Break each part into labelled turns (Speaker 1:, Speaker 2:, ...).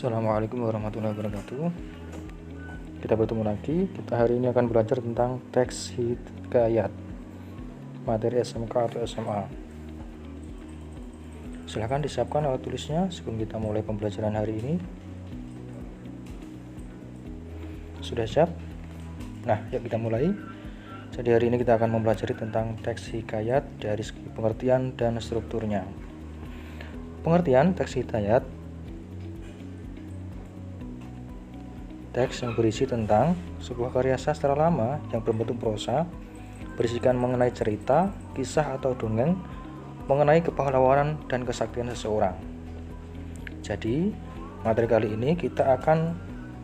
Speaker 1: Assalamualaikum warahmatullahi wabarakatuh. Kita bertemu lagi. Kita hari ini akan belajar tentang teks hikayat, materi SMK atau SMA. Silahkan disiapkan alat tulisnya sebelum kita mulai pembelajaran hari ini. Sudah siap? Nah, yuk kita mulai. Jadi hari ini kita akan mempelajari tentang teks hikayat dari segi pengertian dan strukturnya. Pengertian teks hikayat: teks yang berisi tentang sebuah karya sastra lama yang berbentuk prosa, berisikan mengenai cerita, kisah atau dongeng, mengenai kepahlawanan dan kesaktian seseorang. Jadi, materi kali ini kita akan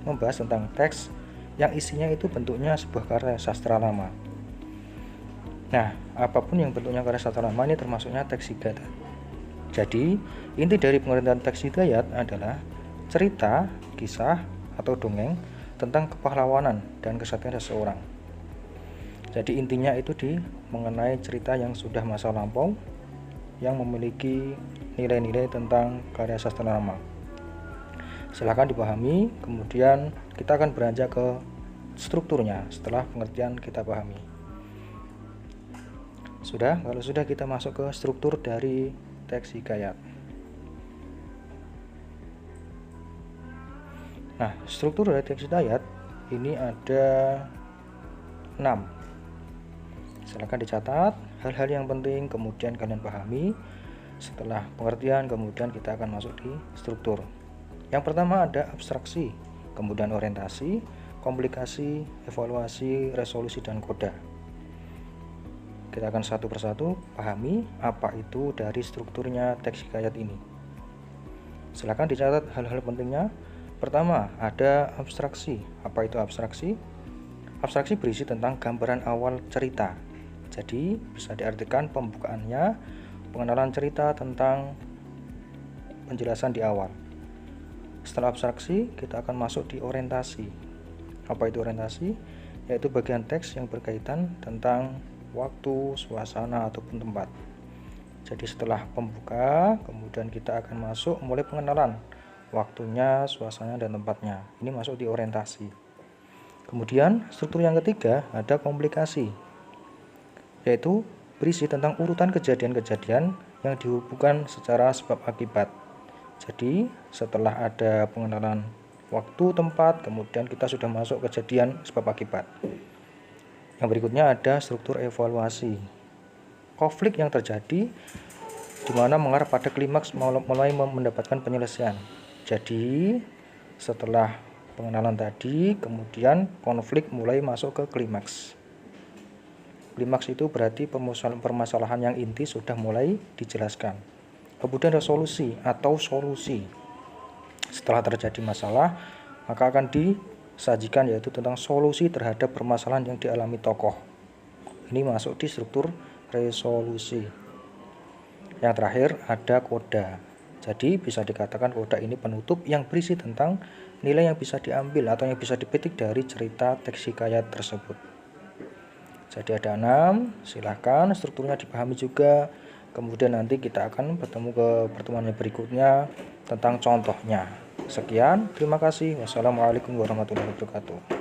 Speaker 1: membahas tentang teks yang isinya itu bentuknya sebuah karya sastra lama. Nah, apapun yang bentuknya karya sastra lama ini termasuknya teks hikayat. Jadi, inti dari pengertian teks hikayat adalah cerita, kisah, atau dongeng tentang kepahlawanan dan kesaktian seseorang. Jadi intinya itu mengenai cerita yang sudah masa lampau yang memiliki nilai-nilai tentang karya sastra lama. Silahkan dipahami, kemudian kita akan beranjak ke strukturnya setelah pengertian kita pahami. Sudah? Kalau sudah, kita masuk ke struktur dari teks hikayat. Nah, struktur dari teks hikayat ini ada 6. Silakan dicatat hal-hal yang penting, kemudian kalian pahami. Setelah pengertian, kemudian kita akan masuk di struktur. Yang pertama ada abstraksi, kemudian orientasi, komplikasi, evaluasi, resolusi, dan koda. Kita akan satu persatu pahami apa itu dari strukturnya teks hikayat ini. Silakan dicatat hal-hal pentingnya. Pertama, ada abstraksi. Apa itu abstraksi? Abstraksi berisi tentang gambaran awal cerita. Jadi, bisa diartikan pembukaannya, pengenalan cerita tentang penjelasan di awal. Setelah abstraksi, kita akan masuk di orientasi. Apa itu orientasi? Yaitu bagian teks yang berkaitan tentang waktu, suasana, ataupun tempat. Jadi, setelah pembuka, kemudian kita akan masuk mulai pengenalan waktunya, suasananya, dan tempatnya. Ini masuk di orientasi. Kemudian struktur yang ketiga ada komplikasi, yaitu berisi tentang urutan kejadian-kejadian yang dihubungkan secara sebab akibat. Jadi setelah ada pengenalan waktu, tempat, kemudian kita sudah masuk kejadian sebab akibat. Yang berikutnya ada struktur evaluasi, konflik yang terjadi di mana mengarah pada klimaks mulai mendapatkan penyelesaian. Jadi setelah pengenalan tadi, kemudian konflik mulai masuk ke klimaks. Klimaks itu berarti permasalahan yang inti sudah mulai dijelaskan. Kemudian resolusi atau solusi. Setelah terjadi masalah, maka akan disajikan yaitu tentang solusi terhadap permasalahan yang dialami tokoh. Ini masuk di struktur resolusi. Yang terakhir ada koda. Jadi bisa dikatakan koda ini penutup yang berisi tentang nilai yang bisa diambil atau yang bisa dipetik dari cerita teks hikayat tersebut. Jadi ada 6, silahkan strukturnya dipahami juga. Kemudian nanti kita akan bertemu ke pertemuan yang berikutnya tentang contohnya. Sekian, terima kasih. Wassalamualaikum warahmatullahi wabarakatuh.